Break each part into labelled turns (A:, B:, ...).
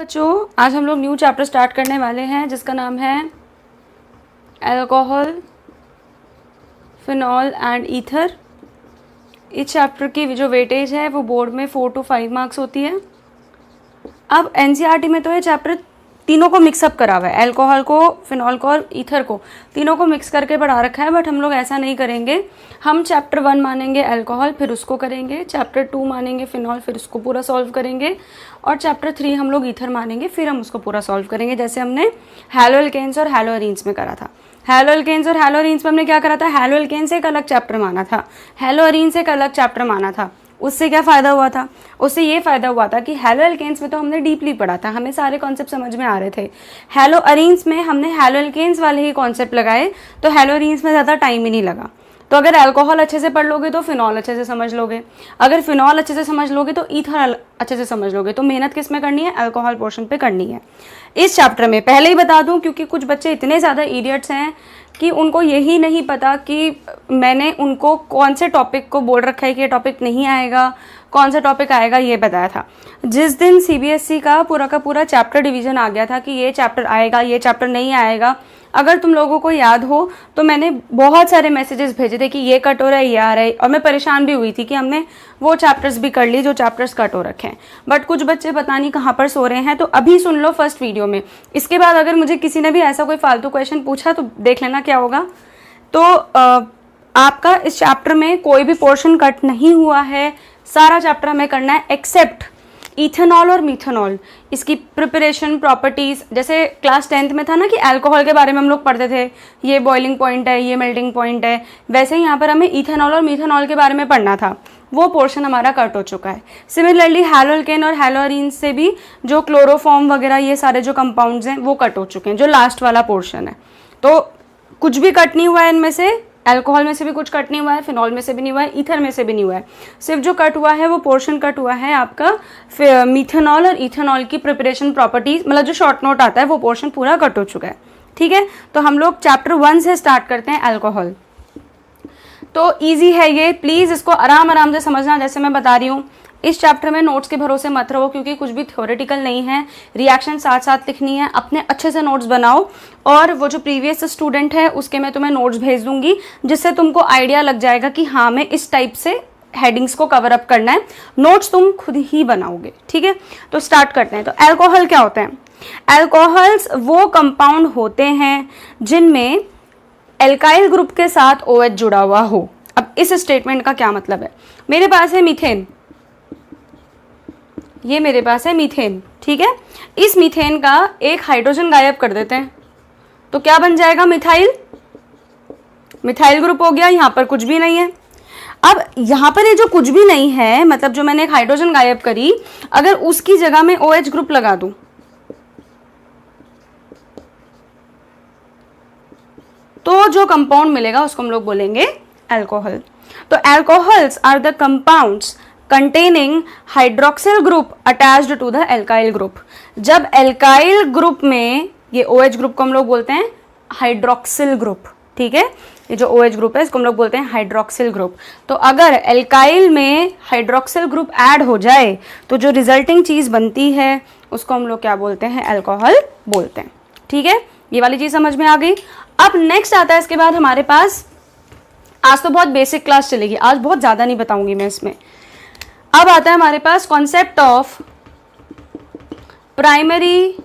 A: बच्चों, आज हम लोग न्यू चैप्टर स्टार्ट करने वाले हैं जिसका नाम है अल्कोहल, फिनॉल एंड ईथर। इस चैप्टर की जो वेटेज है वो बोर्ड में 4 to 5 मार्क्स होती है। अब एनसीईआरटी में तो ये चैप्टर तीनों को मिक्सअप करा हुआ है, अल्कोहल को, फिनॉल को और ईथर को, तीनों को मिक्स करके पढ़ा रखा है। बट हम लोग ऐसा नहीं करेंगे। हम चैप्टर 1 मानेंगे अल्कोहल, फिर उसको करेंगे, चैप्टर 2 मानेंगे फिनॉल, फिर उसको पूरा सॉल्व करेंगे, और चैप्टर 3 हम लोग ईथर मानेंगे, फिर हम उसको पूरा सॉल्व करेंगे, जैसे हमने हैलोअल्केन्स और हैलोअरीन्स में करा था। हैलोअल्केन्स और हैलोअरीन्स में हमने क्या करा था, हैलोअल्केन्स एक अलग चैप्टर माना था, हैलोअरीन्स एक अलग चैप्टर माना था। उससे क्या फ़ायदा हुआ था, उससे ये फ़ायदा हुआ था कि हैलोअल्केन्स में तो हमने डीपली पढ़ा था, हमें सारे कॉन्सेप्ट समझ में आ रहे थे। हैलोअरीन्स में हमने हैलोअल्केन्स वाले ही कॉन्सेप्ट लगाए, तो हैलोअरीन्स में ज़्यादा टाइम ही नहीं लगा। तो अगर अल्कोहल अच्छे से पढ़ लोगे तो फिनॉल अच्छे से समझ लोगे, अगर फिनॉल अच्छे से समझ लोगे तो ईथर अच्छे से समझ लोगे। तो मेहनत किस में करनी है, अल्कोहल पोर्शन पे करनी है इस चैप्टर में। पहले ही बता दूं, क्योंकि कुछ बच्चे इतने ज़्यादा इडियट्स हैं कि उनको यही नहीं पता कि मैंने उनको कौन से टॉपिक को बोल रखा है कि ये टॉपिक नहीं आएगा, कौन सा टॉपिक आएगा ये बताया था। जिस दिन सीबीएसई का पूरा चैप्टर डिवीज़न आ गया था कि ये चैप्टर आएगा, ये चैप्टर नहीं आएगा, अगर तुम लोगों को याद हो तो मैंने बहुत सारे मैसेजेस भेजे थे कि ये कट हो रहा है, ये आ रहा है, और मैं परेशान भी हुई थी कि हमने वो चैप्टर्स भी कर ली जो चैप्टर्स कट हो रखे हैं। बट कुछ बच्चे पता नहीं कहाँ पर सो रहे हैं, तो अभी सुन लो फर्स्ट वीडियो में। इसके बाद अगर मुझे किसी ने भी ऐसा कोई फालतू क्वेश्चन पूछा तो देख लेना क्या होगा। तो आपका इस चैप्टर में कोई भी पोर्शन कट नहीं हुआ है, सारा चैप्टर हमें करना है एक्सेप्ट इथेनॉल और मीथेनॉल। इसकी प्रिपरेशन, प्रॉपर्टीज़, जैसे क्लास 10th में था ना कि अल्कोहल के बारे में हम लोग पढ़ते थे, ये बॉइलिंग पॉइंट है, ये मेल्टिंग पॉइंट है, वैसे ही यहाँ पर हमें इथेनॉल और मीथेनॉल के बारे में पढ़ना था। वो पोर्शन हमारा कट हो चुका है। सिमिलरली हैलोअल्केन और हैलोअरीन से भी जो क्लोरोफॉर्म वगैरह ये सारे जो कंपाउंड्स हैं वो कट हो चुके हैं, जो लास्ट वाला पोर्शन है। तो कुछ भी कट नहीं हुआ है इनमें से, अल्कोहल में से भी कुछ कट नहीं हुआ है, फिनॉल में से भी नहीं हुआ है, ईथर में से भी नहीं हुआ है। सिर्फ जो कट हुआ है वो पोर्शन कट हुआ है आपका मीथेनॉल और इथेनॉल की प्रिपरेशन प्रॉपर्टीज, मतलब जो शॉर्ट नोट आता है वो पोर्शन पूरा कट हो चुका है। ठीक है, तो हम लोग चैप्टर 1 से स्टार्ट करते हैं, अल्कोहल। तो ईजी है ये, प्लीज़ इसको आराम आराम से समझना जैसे मैं बता रही हूँ। इस चैप्टर में नोट्स के भरोसे मत रहो, क्योंकि कुछ भी थ्योरेटिकल नहीं है, रिएक्शन साथ साथ लिखनी है। अपने अच्छे से नोट्स बनाओ, और वो जो प्रीवियस स्टूडेंट है उसके मैं तुम्हें नोट्स भेज दूंगी, जिससे तुमको आइडिया लग जाएगा कि हाँ मैं इस टाइप से हेडिंग्स को कवर अप करना है। नोट्स तुम खुद ही बनाओगे। ठीक है, तो स्टार्ट करते हैं। तो अल्कोहल क्या होते हैं? अल्कोहल्स वो कंपाउंड होते हैं जिनमें एल्काइल ग्रुप के साथ OH जुड़ा हुआ हो। अब इस स्टेटमेंट का क्या मतलब है? मेरे पास है मीथेन, ये मेरे पास है मीथेन। ठीक है, इस मीथेन का एक हाइड्रोजन गायब कर देते हैं तो क्या बन जाएगा? मिथाइल। मिथाइल ग्रुप हो गया, यहाँ पर कुछ भी नहीं है। अब यहाँ पर ये जो कुछ भी नहीं है, मतलब जो मैंने एक हाइड्रोजन गायब करी, अगर उसकी जगह में OH ग्रुप लगा दूं तो जो कंपाउंड मिलेगा उसको हम लोग बोलेंगे अल्कोहल। तो alcohols are the compounds containing hydroxyl group attached to the alkyl group। जब alkyl ग्रुप में ये OH ग्रुप को हम लोग बोलते हैं हाइड्रोक्सिल ग्रुप। ठीक है, ये जो OH ग्रुप है इसको हम लोग बोलते हैं हाइड्रोक्सिल ग्रुप। तो अगर एल्काइल में हाइड्रोक्सिल ग्रुप ऐड हो जाए तो जो रिजल्टिंग चीज बनती है उसको हम लोग क्या बोलते हैं? अल्कोहल बोलते हैं। ठीक है, ये वाली चीज समझ में आ गई। अब नेक्स्ट आता है इसके बाद हमारे पास, आज तो बहुत बेसिक क्लास चलेगी, आज बहुत ज्यादा नहीं बताऊंगी मैं इसमें। अब आता है हमारे पास concept of primary,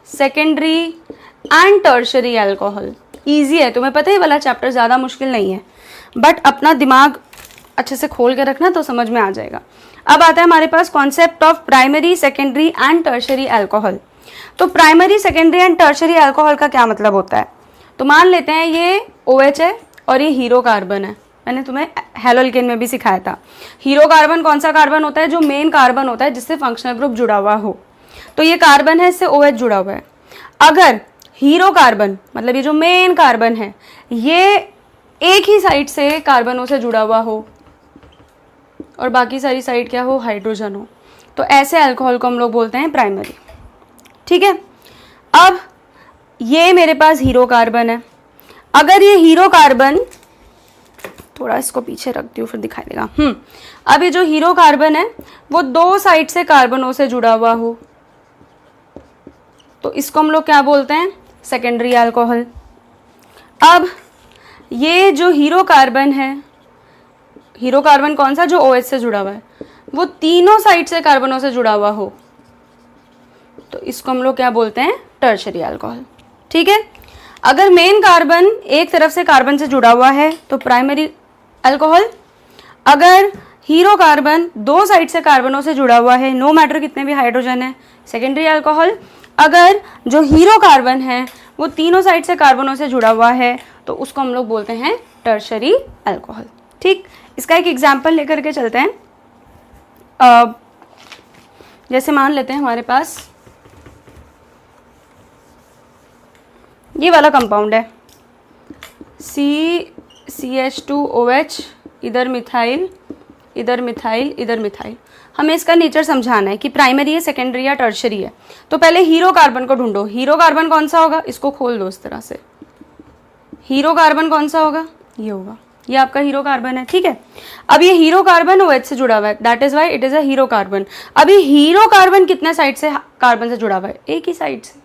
A: secondary and tertiary alcohol. Easy है, तुम्हें पता है वाला चैप्टर ज़्यादा मुश्किल नहीं है, बट अपना दिमाग अच्छे से खोल के रखना तो समझ में आ जाएगा। अब आता है हमारे पास concept of primary, secondary and tertiary alcohol. तो primary, secondary and tertiary alcohol का क्या मतलब होता है? तो मान लेते हैं ये OH है और ये हीरो कार्बन है। मैंने तुम्हें हैलोअल्केन में भी सिखाया था। हीरो कार्बन कौन सा कार्बन होता है? जो मेन कार्बन होता है जिससे फंक्शनल ग्रुप जुड़ा हुआ हो। तो ये कार्बन है, इससे OH जुड़ा हुआ है। अगर हीरो कार्बन मतलब ये जो मेन कार्बन है ये एक ही साइड से कार्बनों से जुड़ा हुआ हो और बाकी सारी साइड क्या हो? हाइड्रोजन हो, तो ऐसे अल्कोहल को हम लोग बोलते हैं प्राइमरी। ठीक है, अब ये मेरे पास हीरो कार्बन है। अगर ये हीरो कार्बन, थोड़ा इसको पीछे रखती हूँ फिर दिखाई देगा। अब ये जो हीरो कार्बन है वो दो साइड से कार्बनों से जुड़ा हुआ हो, तो इसको हम लोग क्या बोलते हैं, सेकेंडरी अल्कोहल। अब ये जो हीरो कार्बन है, हीरो कार्बन कौन सा, जो OH से जुड़ा हुआ है, वो तीनों साइड से कार्बनों से जुड़ा हुआ हो तो इसको हम लोग क्या बोलते हैं, टर्शरी अल्कोहल। ठीक है, अगर मेन कार्बन एक तरफ से कार्बन से जुड़ा हुआ है तो प्राइमरी अल्कोहल। अगर हीरो कार्बन दो साइड से कार्बनों से जुड़ा हुआ है, नो मैटर कितने भी हाइड्रोजन है, सेकेंडरी अल्कोहल। अगर जो हीरो कार्बन है वो तीनों साइड से कार्बनों से जुड़ा हुआ है तो उसको हम लोग बोलते हैं टर्शरी अल्कोहल। ठीक, इसका एक एग्जाम्पल लेकर के चलते हैं। जैसे मान लेते हैं हमारे पास ये वाला कंपाउंड है CH2OH, इधर मिथाइल, इधर मिथाइल, इधर मिथाइल। हमें इसका नेचर समझाना है कि प्राइमरी है, सेकेंडरी या टर्शरी है। तो पहले हीरो कार्बन को ढूंढो। हीरो कार्बन कौन सा होगा, इसको खोल दो इस तरह से। हीरो कार्बन कौन सा होगा, ये होगा, ये आपका हीरो कार्बन है। ठीक है, अब ये हीरो कार्बन OH से जुड़ा हुआ है, that is why it is a hero carbon. अभी हीरो कार्बन कितने साइड से कार्बन से जुड़ा हुआ है, एक ही साइड से।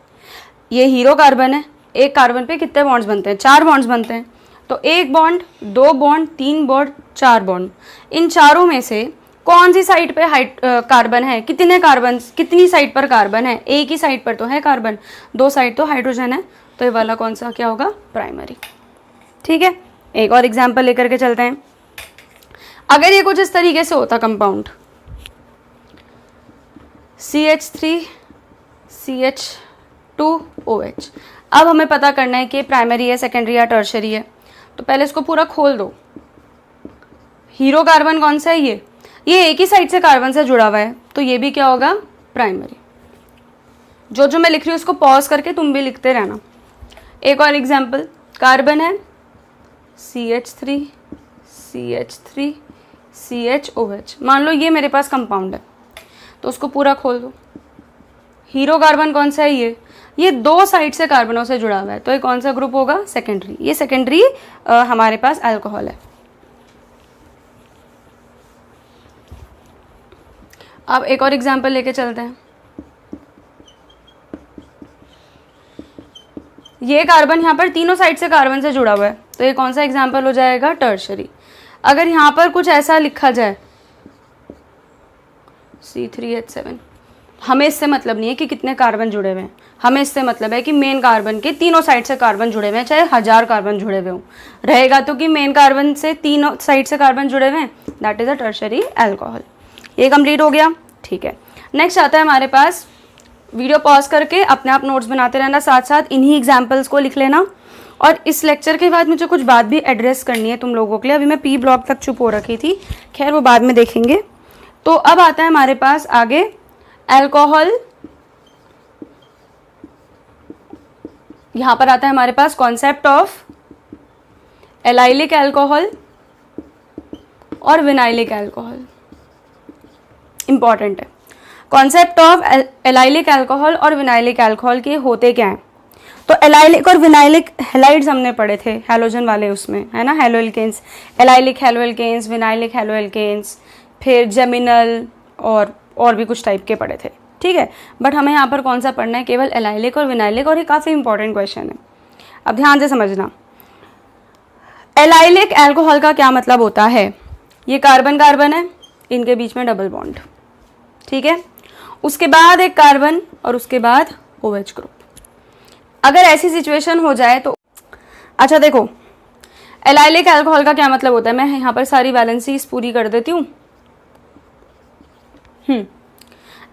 A: ये हीरो कार्बन है, एक कार्बन पे कितने बॉन्ड्स बनते हैं, 4 बॉन्ड्स बनते हैं। तो 1 बॉन्ड, 2 बॉन्ड, 3 बॉन्ड, 4 बॉन्ड। इन चारों में से कौन सी साइड पे कार्बन है, कितने कार्बन, कितनी साइड पर कार्बन है, एक ही साइड पर तो है कार्बन, 2 साइड तो हाइड्रोजन है, तो ये वाला कौन सा क्या होगा, प्राइमरी। ठीक है, एक और एग्जाम्पल लेकर के चलते हैं। अगर ये कुछ इस तरीके से होता कंपाउंड CH3 CH2OH। अब हमें पता करना है कि प्राइमरी है, सेकेंडरी या टर्शरी है। तो पहले इसको पूरा खोल दो। हीरो कार्बन कौन सा है, ये एक ही साइड से कार्बन से जुड़ा हुआ है, तो ये भी क्या होगा, प्राइमरी। जो जो मैं लिख रही हूँ उसको पॉज करके तुम भी लिखते रहना। एक और एग्जाम्पल, कार्बन है CH3 CHOH। मान लो ये मेरे पास कंपाउंड है, तो उसको पूरा खोल दो। हीरो कार्बन कौन सा है, ये 2 साइड से कार्बनों से जुड़ा हुआ है, तो ये कौन सा ग्रुप होगा, सेकेंडरी। ये सेकेंडरी हमारे पास अल्कोहल है। अब एक और एग्जांपल लेके चलते हैं। ये कार्बन यहाँ पर तीनों साइड से कार्बन से जुड़ा हुआ है, तो ये कौन सा एग्जांपल हो जाएगा, टर्शरी। अगर यहाँ पर कुछ ऐसा लिखा जाए C3H7, हमें इससे मतलब नहीं है कि कितने कार्बन जुड़े हुए हैं, हमें इससे मतलब है कि मेन कार्बन के तीनों साइड से कार्बन जुड़े हुए हैं, चाहे 1000 कार्बन जुड़े हुए हों, रहेगा तो कि मेन कार्बन से तीनों साइड से कार्बन जुड़े हुए हैं, that is a tertiary alcohol. ये कंप्लीट हो गया। ठीक है, नेक्स्ट आता है हमारे पास, वीडियो पॉज करके अपने आप नोट्स बनाते रहना, साथ साथ इन्हीं एग्जाम्पल्स को लिख लेना। और इस लेक्चर के बाद मुझे कुछ बात भी एड्रेस करनी है तुम लोगों के लिए। अभी मैं P ब्लॉक तक चुप हो रखी थी, खैर वो बाद में देखेंगे। तो अब आता है हमारे पास आगे अल्कोहल। यहाँ पर आता है हमारे पास कॉन्सेप्ट ऑफ एलाइलिक अल्कोहल और विनाइलिक अल्कोहल। इंपॉर्टेंट है, कॉन्सेप्ट ऑफ एलाइलिक अल्कोहल और विनाइलिक अल्कोहल के होते क्या हैं। तो एलाइलिक और विनाइलिक हैलाइड्स हमने पढ़े थे, हैलोजन वाले उसमें, है ना, हैलोएल्केन्स, एलाइलिक हैलोएल्केन्स, विनाइलिक हैलोएल्केन्स, फिर जेमिनल और भी कुछ टाइप के पढ़े थे। ठीक है, बट हमें यहाँ पर कौन सा पढ़ना है, केवल एलाइलिक और विनाइलिक, और ये काफ़ी इंपॉर्टेंट क्वेश्चन है। अब ध्यान से समझना, एलाइलिक अल्कोहल का क्या मतलब होता है। ये कार्बन कार्बन है, इनके बीच में डबल बॉन्ड, ठीक है, उसके बाद एक कार्बन और उसके बाद OH ग्रुप। अगर ऐसी सिचुएशन हो जाए तो अच्छा देखो, एलाइलिक अल्कोहल का क्या मतलब होता है, मैं यहाँ पर सारी वैलेंसीज पूरी कर देती हूँ।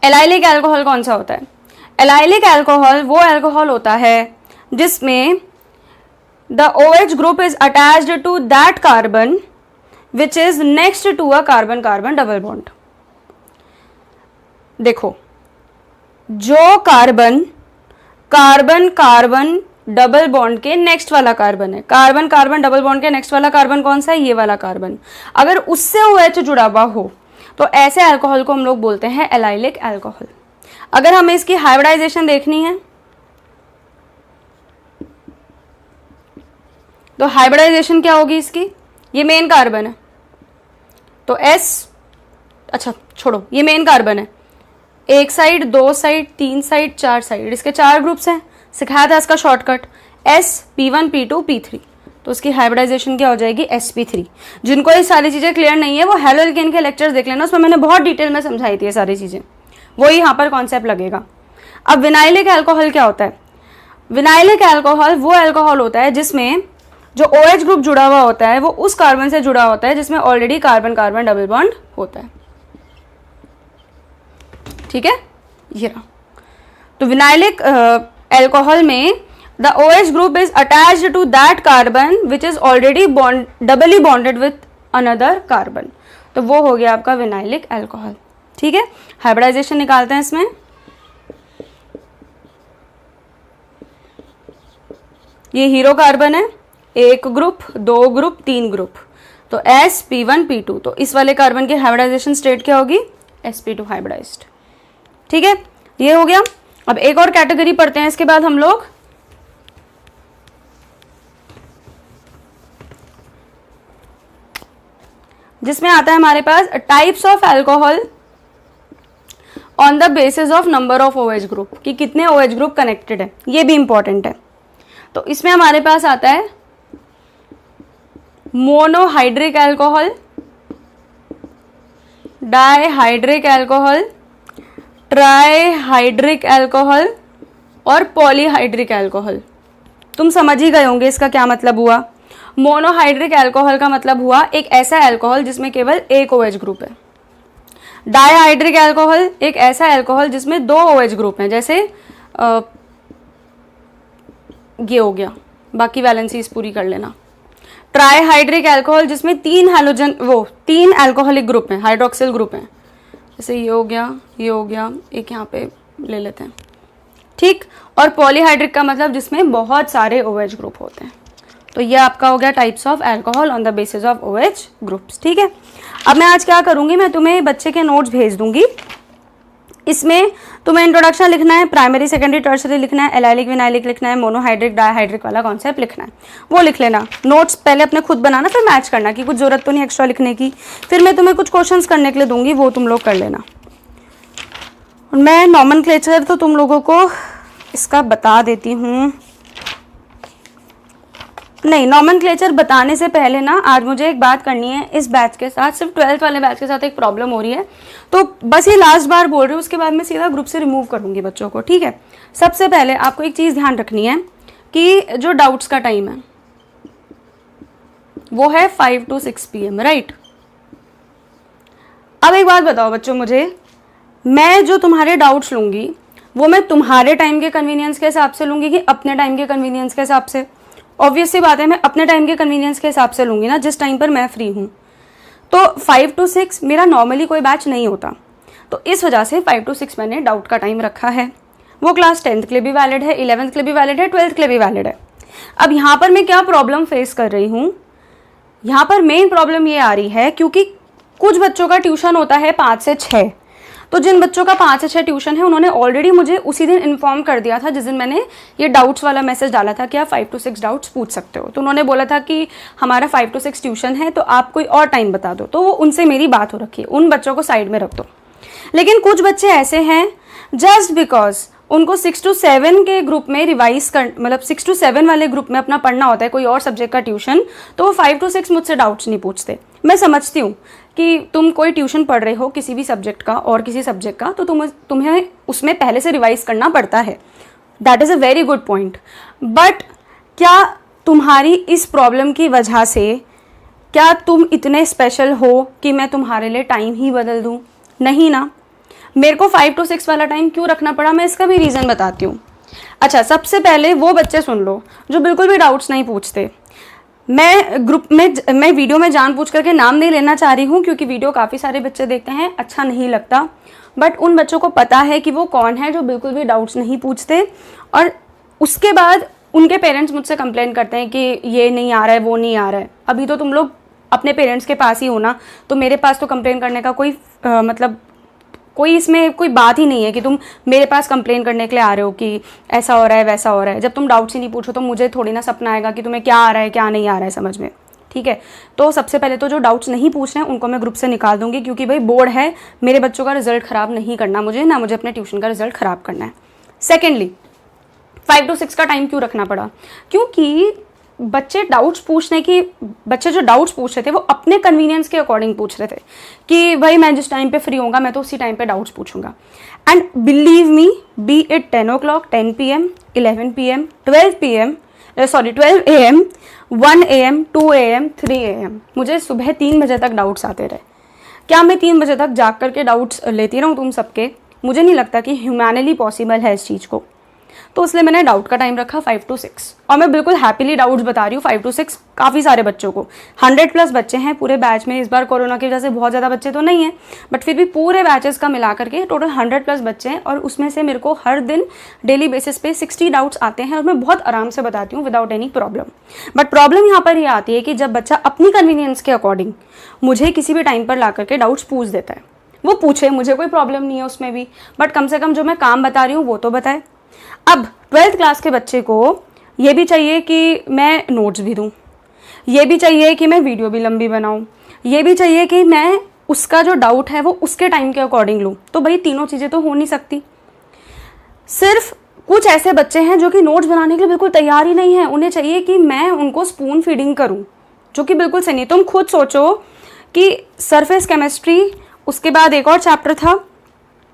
A: एलाइलिक अल्कोहल कौन सा होता है, एलाइलिक अल्कोहल वो अल्कोहल होता है जिसमें the OH group is attached to that carbon which is next to a carbon carbon double bond. देखो, जो carbon carbon carbon double bond के नेक्स्ट वाला कार्बन है, कार्बन कार्बन डबल बॉन्ड के नेक्स्ट वाला कार्बन कौन सा है, ये वाला कार्बन, अगर उससे OH जुड़ा हुआ हो तो ऐसे अल्कोहल को हम लोग बोलते हैं एलाइलिक अल्कोहल। अगर हमें इसकी हाइब्रिडाइजेशन देखनी है तो हाइब्रिडाइजेशन क्या होगी इसकी, ये मेन कार्बन है तो S, अच्छा छोड़ो, ये मेन कार्बन है एक साइड, दो साइड, तीन साइड, चार साइड, इसके 4 ग्रुप्स हैं। सिखाया था इसका शॉर्टकट sp1 p2 p3, तो उसकी हाइब्रिडाइजेशन क्या हो जाएगी sp3। जिनको ये सारी चीज़ें क्लियर नहीं है वो हेलो एल्केन के लेक्चर्स देख लेना, उसमें मैंने बहुत डिटेल में समझाई थी ये सारी चीज़ें, वही यहाँ पर कॉन्सेप्ट लगेगा। अब विनाइलिक अल्कोहल क्या होता है? विनाइलिक अल्कोहल वो अल्कोहल होता है जिसमें जो OH ग्रुप जुड़ा हुआ होता है वो उस कार्बन से जुड़ा होता है जिसमें already carbon carbon double bond होता है। ठीक है, ये रहा। तो विनाइलिक अल्कोहल में the OH group is attached to that carbon which is already doubly bonded with another carbon, तो वो हो गया आपका विनाइलिक अल्कोहल। ठीक है, हाइब्रिडाइजेशन निकालते हैं इसमें। ये हीरो कार्बन है, 1 ग्रुप, 2 ग्रुप, 3 ग्रुप, तो sp1 p2, तो इस वाले कार्बन की हाइब्रिडाइजेशन स्टेट क्या होगी? sp2 hybridised. ठीक है, ये हो गया। अब एक और कैटेगरी पढ़ते हैं इसके बाद हम लोग, जिसमें आता है हमारे पास types of alcohol on the basis of number of OH group, कि कितने OH ग्रुप कनेक्टेड है, ये भी इंपॉर्टेंट है। तो इसमें हमारे पास आता है monohydric alcohol, dihydric alcohol, trihydric alcohol और पॉलीहाइड्रिक अल्कोहल। तुम समझ ही गए होंगे इसका क्या मतलब हुआ। मोनोहाइड्रिक अल्कोहल का मतलब हुआ एक ऐसा अल्कोहल जिसमें केवल एक OH ग्रुप है। डाइहाइड्रिक अल्कोहल एक ऐसा अल्कोहल जिसमें 2 OH ग्रुप हैं, जैसे ये हो गया, बाकी वैलेंसीज पूरी कर लेना। ट्राइहाइड्रिक अल्कोहल जिसमें 3 अल्कोहलिक ग्रुप हैं, हाइड्रोक्सिल ग्रुप हैं, जैसे ये हो गया, ये हो गया, एक यहाँ पे ले लेते हैं। ठीक, और पॉलीहाइड्रिक का मतलब जिसमें बहुत सारे OH ग्रुप होते हैं। तो ये आपका हो गया types of alcohol on the basis of OH groups. ठीक है, अब मैं आज क्या करूँगी, मैं तुम्हें बच्चे के नोट्स भेज दूंगी। इसमें तुम्हें इंट्रोडक्शन लिखना है, प्राइमरी सेकेंडरी टर्सरी लिखना है, एलाइलिक विनाइलिक लिखना है, मोनोहाइड्रिक डाइहाइड्रिक वाला कॉन्सेप्ट लिखना है, वो लिख लेना। नोट्स पहले अपने खुद बनाना, फिर मैच करना, कि कुछ ज़रूरत तो नहीं एक्स्ट्रा लिखने की। फिर मैं तुम्हें कुछ क्वेश्चंस करने के लिए दूंगी, वो तुम लोग कर लेना। मैं नॉमेनक्लेचर तो तुम लोगों को इसका बता देती हूँ, नहीं नॉमेनक्लेचर बताने से पहले ना आज मुझे एक बात करनी है इस बैच के साथ। सिर्फ 12th वाले बैच के साथ एक प्रॉब्लम हो रही है, तो बस ये लास्ट बार बोल रही हूँ, उसके बाद मैं सीधा ग्रुप से रिमूव करूँगी बच्चों को। ठीक है, सबसे पहले आपको एक चीज़ ध्यान रखनी है कि जो डाउट्स का टाइम है वो है 5 to 6 PM, राइट। अब एक बात बताओ बच्चों मुझे, मैं जो तुम्हारे डाउट्स लूँगी वो मैं तुम्हारे टाइम के कन्वीनियंस के हिसाब से लूँगी कि अपने टाइम के कन्वीनियंस के हिसाब से? ऑब्वियस सी बात है, मैं अपने टाइम के कन्वीनियंस के हिसाब से लूँगी ना, जिस टाइम पर मैं फ्री हूँ। तो 5 to 6 मेरा नॉर्मली कोई बैच नहीं होता, तो इस वजह से 5 to 6 मैंने डाउट का टाइम रखा है। वो क्लास 10th के लिए भी वैलिड है, 11th के लिए भी वैलिड है, 12th के लिए भी वैलिड है। अब यहाँ पर मैं क्या प्रॉब्लम फेस कर रही हूँ, यहाँ पर मेन प्रॉब्लम ये आ रही है क्योंकि कुछ बच्चों का ट्यूशन होता है 5 से 6, तो जिन बच्चों का 5 से 6 ट्यूशन है उन्होंने ऑलरेडी मुझे उसी दिन इन्फॉर्म कर दिया था जिस दिन मैंने ये डाउट्स वाला मैसेज डाला था कि आप 5 to 6 डाउट्स पूछ सकते हो। तो उन्होंने बोला था कि हमारा 5 to 6 ट्यूशन है, तो आप कोई और टाइम बता दो। तो वो उनसे मेरी बात हो रखी है, उन बच्चों को साइड में रख दो। लेकिन कुछ बच्चे ऐसे हैं जस्ट बिकॉज उनको 6 to 7 के ग्रुप में रिवाइज कर, मतलब 6 to 7 वाले ग्रुप में अपना पढ़ना होता है कोई और सब्जेक्ट का ट्यूशन, तो वो 5 to 6 मुझसे डाउट्स नहीं पूछते। मैं समझती हूँ कि तुम कोई ट्यूशन पढ़ रहे हो किसी भी सब्जेक्ट का और किसी सब्जेक्ट का, तो तुम्हें उसमें पहले से रिवाइज करना पड़ता है। That is a very good point. But क्या तुम्हारी इस प्रॉब्लम की वजह से क्या तुम इतने स्पेशल हो कि मैं तुम्हारे लिए टाइम ही बदल दूँ? नहीं ना। मेरे को 5 to 6 वाला टाइम क्यों रखना पड़ा, मैं इसका भी रीज़न बताती हूँ। अच्छा, सबसे पहले वो बच्चे सुन लो जो बिल्कुल भी डाउट्स नहीं पूछते। मैं वीडियो में जानबूझ करके नाम नहीं लेना चाह रही हूँ क्योंकि वीडियो काफ़ी सारे बच्चे देखते हैं, अच्छा नहीं लगता। बट उन बच्चों को पता है कि वो कौन है जो बिल्कुल भी डाउट्स नहीं पूछते, और उसके बाद उनके पेरेंट्स मुझसे कंप्लेन करते हैं कि ये नहीं आ रहा है, वो नहीं आ रहा है। अभी तो तुम लोग अपने पेरेंट्स के पास ही हो ना, तो मेरे पास तो कंप्लेन करने का कोई इसमें कोई बात ही नहीं है कि तुम मेरे पास कंप्लेन करने के लिए आ रहे हो कि ऐसा हो रहा है वैसा हो रहा है। जब तुम डाउट्स ही नहीं पूछो तो मुझे थोड़ी ना सपना आएगा कि तुम्हें क्या आ रहा है क्या नहीं आ रहा है समझ में। ठीक ठीक है। तो सबसे पहले तो जो डाउट्स नहीं पूछ रहे हैं उनको मैं ग्रुप से निकाल दूंगी, क्योंकि भाई बोर्ड है, मेरे बच्चों का रिजल्ट ख़राब नहीं करना मुझे, ना मुझे अपने ट्यूशन का रिजल्ट ख़राब करना है। सेकेंडली 5 to 6 का टाइम क्यों रखना पड़ा? क्योंकि बच्चे जो डाउट्स पूछ रहे थे वो अपने कन्वीनियंस के अकॉर्डिंग पूछ रहे थे कि भाई मैं जिस टाइम पे फ्री होऊंगा मैं तो उसी टाइम पे डाउट्स पूछूंगा। And believe me, B it 10 o'clock, 10 PM, 11 PM, 12 AM, 1 AM, 2 AM, 3 AM, मुझे सुबह 3 बजे तक डाउट्स आते रहे। क्या मैं 3 बजे तक जाग करके डाउट्स लेती रहूँ तुम सबके? मुझे नहीं लगता कि ह्यूमैनली पॉसिबल है इस चीज़ को। तो इसलिए मैंने डाउट का टाइम रखा 5 to 6, और मैं बिल्कुल हैप्पीली डाउट्स बता रही हूँ 5 to 6 काफ़ी सारे बच्चों को। 100+ बच्चे हैं पूरे बैच में। इस बार कोरोना की वजह से बहुत ज़्यादा बच्चे तो नहीं हैं, बट फिर भी पूरे बैचेस का मिला करके टोटल 100+ बच्चे हैं, और उसमें से मेरे को हर दिन डेली बेसिस पे 60 डाउट्स आते हैं, और मैं बहुत आराम से बताती हूँ without any problem. But problem यहाँ पर यह आती है कि जब बच्चा अपनी कन्वीनियंस के अकॉर्डिंग मुझे किसी भी टाइम पर ला करके डाउट्स पूछ देता है, वो पूछे, मुझे कोई प्रॉब्लम नहीं है उसमें भी, बट कम से कम जो मैं काम बता रही हूँ वो तो बताए। अब 12th क्लास के बच्चे को ये भी चाहिए कि मैं नोट्स भी दूँ, ये भी चाहिए कि मैं वीडियो भी लंबी बनाऊँ, ये भी चाहिए कि मैं उसका जो डाउट है वो उसके टाइम के अकॉर्डिंग लूँ। तो भाई तीनों चीज़ें तो हो नहीं सकती। सिर्फ कुछ ऐसे बच्चे हैं जो कि नोट्स बनाने के लिए बिल्कुल तैयार ही नहीं है, उन्हें चाहिए कि मैं उनको स्पून फीडिंग करूँ, जो कि बिल्कुल सही नहीं। तुम खुद सोचो कि सरफेस केमिस्ट्री, उसके बाद एक और चैप्टर था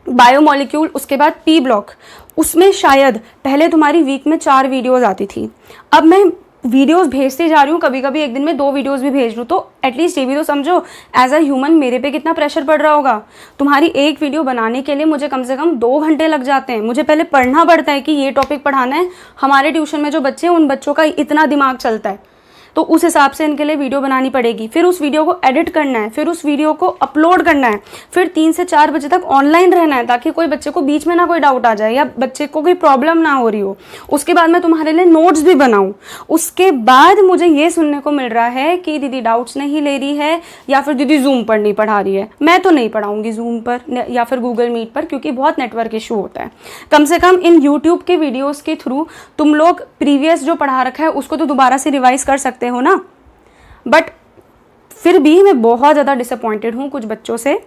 A: बायोमोलिक्यूल, उसके बाद पी ब्लॉक, उसमें शायद पहले तुम्हारी वीक में 4 वीडियोज़ आती थी, अब मैं वीडियोस भेजते जा रही हूँ, कभी कभी एक दिन में 2 वीडियोस भी भेज लूँ। तो एटलीस्ट ये भी तो समझो एज अ ह्यूमन मेरे पे कितना प्रेशर पड़ रहा होगा। तुम्हारी एक वीडियो बनाने के लिए मुझे कम से कम 2 घंटे लग जाते हैं। मुझे पहले पढ़ना पड़ता है कि ये टॉपिक पढ़ाना है, हमारे ट्यूशन में जो बच्चे हैं उन बच्चों का इतना दिमाग चलता है, तो उस हिसाब से इनके लिए वीडियो बनानी पड़ेगी, फिर उस वीडियो को एडिट करना है, फिर उस वीडियो को अपलोड करना है, फिर 3 से 4 बजे तक ऑनलाइन रहना है, ताकि कोई बच्चे को बीच में ना कोई डाउट आ जाए या बच्चे को कोई प्रॉब्लम ना हो रही हो। उसके बाद मैं तुम्हारे लिए नोट्स भी बनाऊं। उसके बाद मुझे ये सुनने को मिल रहा है कि दीदी डाउट्स नहीं ले रही है, या फिर दीदी जूम पर नहीं पढ़ा रही है। मैं तो नहीं पढ़ाऊंगी जूम पर या फिर गूगल मीट पर, क्योंकि बहुत नेटवर्क इशू होता है। कम से कम इन यूट्यूब के वीडियोज़ के थ्रू तुम लोग प्रीवियस जो पढ़ा रखा है उसको तो दोबारा से रिवाइज कर सकते हो ना। बट फिर भी मैं बहुत ज़्यादा डिसअपॉइंटेड हूँ कुछ बच्चों से।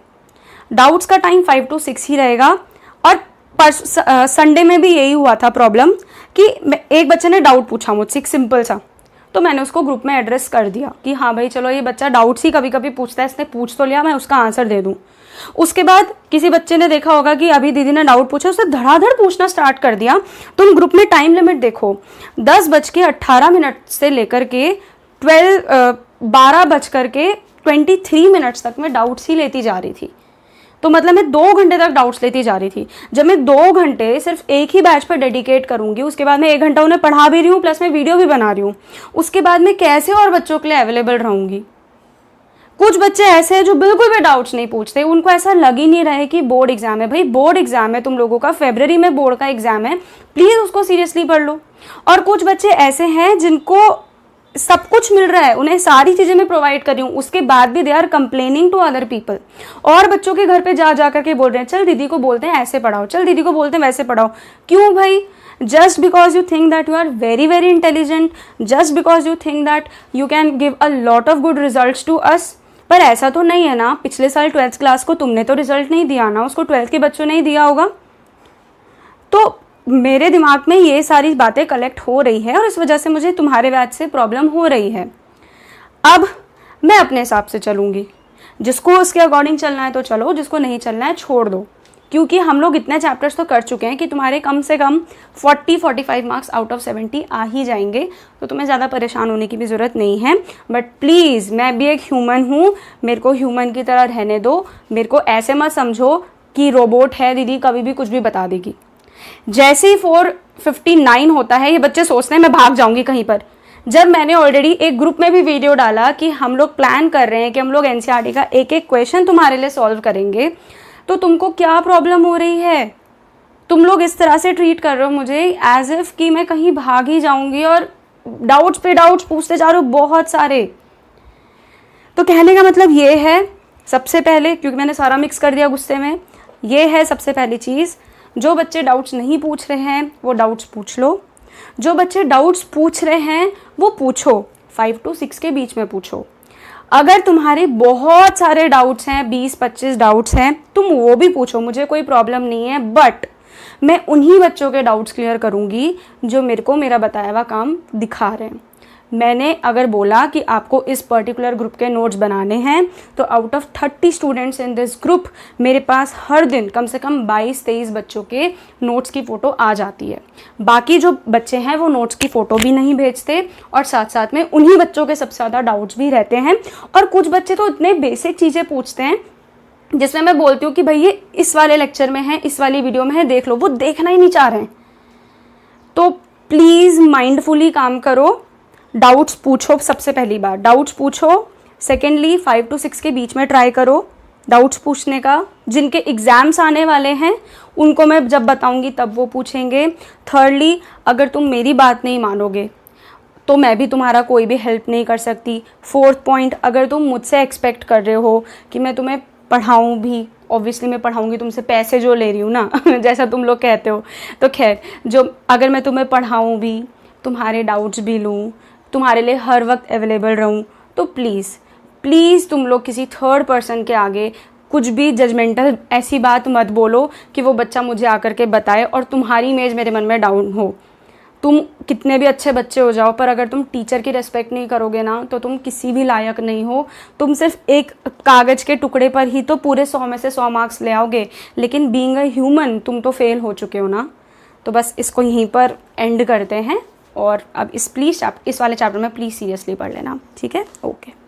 A: डाउट्स का टाइम 5 to 6 ही रहेगा, और संडे में भी यही हुआ था प्रॉब्लम कि एक बच्चे ने डाउट पूछा मुझसे, एक सिंपल सा, तो मैंने उसको ग्रुप में एड्रेस कर दिया कि हाँ भाई चलो ये बच्चा डाउट्स ही कभी कभी पूछता है, इसने पूछ तो लिया, मैं उसका आंसर दे दूँ। उसके बाद किसी बच्चे ने देखा होगा कि अभी दीदी ने डाउट पूछा, उसने धड़ाधड़ पूछना स्टार्ट कर दिया। तुम ग्रुप में टाइम लिमिट देखो, 10:18 से लेकर के 12:23 तक मैं डाउट्स ही लेती जा रही थी। तो मतलब मैं 2 घंटे तक डाउट्स लेती जा रही थी। जब मैं 2 घंटे सिर्फ एक ही बैच पर डेडिकेट करूंगी, उसके बाद मैं 1 घंटा उन्हें पढ़ा भी रही हूँ, प्लस मैं वीडियो भी बना रही हूँ, उसके बाद मैं कैसे और बच्चों के लिए अवेलेबल रहूंगी? कुछ बच्चे ऐसे हैं जो बिल्कुल भी डाउट्स नहीं पूछते, उनको ऐसा लग ही नहीं रहा है कि बोर्ड एग्जाम है। भाई बोर्ड एग्जाम है तुम लोगों का, फरवरी में बोर्ड का एग्जाम है, प्लीज़ उसको सीरियसली पढ़ लो। और कुछ बच्चे ऐसे हैं जिनको सब कुछ मिल रहा है, उन्हें सारी चीज़ें मैं प्रोवाइड कर रही हूँ, उसके बाद भी they are complaining to other people, और बच्चों के घर पे जा करके बोल रहे हैं चल दीदी को बोलते हैं ऐसे पढ़ाओ, चल दीदी को बोलते हैं वैसे पढ़ाओ। क्यों भाई? Just because you think that you are very very intelligent, just because you think that you can give a lot of good results to us. पर ऐसा तो नहीं है ना, पिछले साल 12th क्लास को तुमने तो रिजल्ट नहीं दिया ना, उसको 12th के बच्चों ने ही दिया होगा। तो मेरे दिमाग में ये सारी बातें कलेक्ट हो रही है, और इस वजह से मुझे तुम्हारे बैच से प्रॉब्लम हो रही है। अब मैं अपने हिसाब से चलूँगी, जिसको उसके अकॉर्डिंग चलना है तो चलो, जिसको नहीं चलना है छोड़ दो, क्योंकि हम लोग इतने चैप्टर्स तो कर चुके हैं कि तुम्हारे कम से कम 40-45 मार्क्स आउट ऑफ 70 आ ही जाएंगे, तो तुम्हें ज़्यादा परेशान होने की भी ज़रूरत नहीं है। बट प्लीज़, मैं भी एक ह्यूमन हूँ, मेरे को ह्यूमन की तरह रहने दो। मेरे को ऐसे मत समझो कि रोबोट है दीदी कभी भी कुछ भी बता देगी। जैसे ही 4:59 होता है ये बच्चे सोचते हैं मैं भाग जाऊंगी कहीं पर। जब मैंने ऑलरेडी एक ग्रुप में भी वीडियो डाला कि हम लोग प्लान कर रहे हैं कि हम लोग एनसीईआरटी का एक एक क्वेश्चन तुम्हारे लिए सॉल्व करेंगे, तो तुमको क्या प्रॉब्लम हो रही है? तुम लोग इस तरह से ट्रीट कर रहे हो मुझे एज इफ कि मैं कहीं भाग ही जाऊंगी, और डाउट्स पे डाउट्स पूछते जा रहे हो बहुत सारे। तो कहने का मतलब ये है, सबसे पहले, क्योंकि मैंने सारा मिक्स कर दिया गुस्से में, ये है सबसे पहली चीज़, जो बच्चे डाउट्स नहीं पूछ रहे हैं वो डाउट्स पूछ लो, जो बच्चे डाउट्स पूछ रहे हैं वो पूछो। 5 to 6 के बीच में पूछो। अगर तुम्हारे बहुत सारे डाउट्स हैं, 20-25 डाउट्स हैं, तुम वो भी पूछो, मुझे कोई प्रॉब्लम नहीं है। बट मैं उन्हीं बच्चों के डाउट्स क्लियर करूँगी जो मेरे को मेरा बताया हुआ काम दिखा रहे हैं। मैंने अगर बोला कि आपको इस पर्टिकुलर ग्रुप के नोट्स बनाने हैं, तो out of 30 students in this group मेरे पास हर दिन कम से कम 22-23 बच्चों के नोट्स की फ़ोटो आ जाती है। बाकी जो बच्चे हैं वो नोट्स की फ़ोटो भी नहीं भेजते, और साथ साथ में उन्हीं बच्चों के सबसे ज़्यादा डाउट्स भी रहते हैं। और कुछ बच्चे तो इतने बेसिक चीज़ें पूछते हैं जिसमें मैं बोलती हूँ कि भाई ये इस वाले लेक्चर में है, इस वाली वीडियो में है, देख लो, वो देखना ही नहीं चाह रहे हैं। तो प्लीज़ माइंडफुली काम करो, डाउट्स पूछो। सबसे पहली बात डाउट्स पूछो। सेकेंडली 5 to 6 के बीच में ट्राई करो डाउट्स पूछने का। जिनके एग्ज़ाम्स आने वाले हैं उनको मैं जब बताऊंगी तब वो पूछेंगे। थर्डली, अगर तुम मेरी बात नहीं मानोगे तो मैं भी तुम्हारा कोई भी हेल्प नहीं कर सकती। फोर्थ पॉइंट, अगर तुम मुझसे एक्सपेक्ट कर रहे हो कि मैं तुम्हें पढ़ाऊँ भी, ऑब्वियसली मैं पढ़ाऊँगी, तुमसे पैसे जो ले रही हूँ ना जैसा तुम लोग कहते हो, तो खैर, जो अगर मैं तुम्हें पढ़ाऊँ भी, तुम्हारे डाउट्स भी लूँ, तुम्हारे लिए हर वक्त अवेलेबल रहूँ, तो प्लीज़ तुम लोग किसी थर्ड पर्सन के आगे कुछ भी जजमेंटल ऐसी बात मत बोलो कि वो बच्चा मुझे आकर के बताए और तुम्हारी इमेज मेरे मन में डाउन हो। तुम कितने भी अच्छे बच्चे हो जाओ, पर अगर तुम टीचर की रिस्पेक्ट नहीं करोगे ना, तो तुम किसी भी लायक नहीं हो। तुम सिर्फ एक कागज़ के टुकड़े पर ही तो पूरे 100 में से 100 मार्क्स ले आओगे, लेकिन बीइंग अ ह्यूमन तुम तो फेल हो चुके हो ना। तो बस इसको यहीं पर एंड करते हैं, और अब इस वाले चैप्टर में प्लीज़ सीरियसली पढ़ लेना, ठीक है? ओके।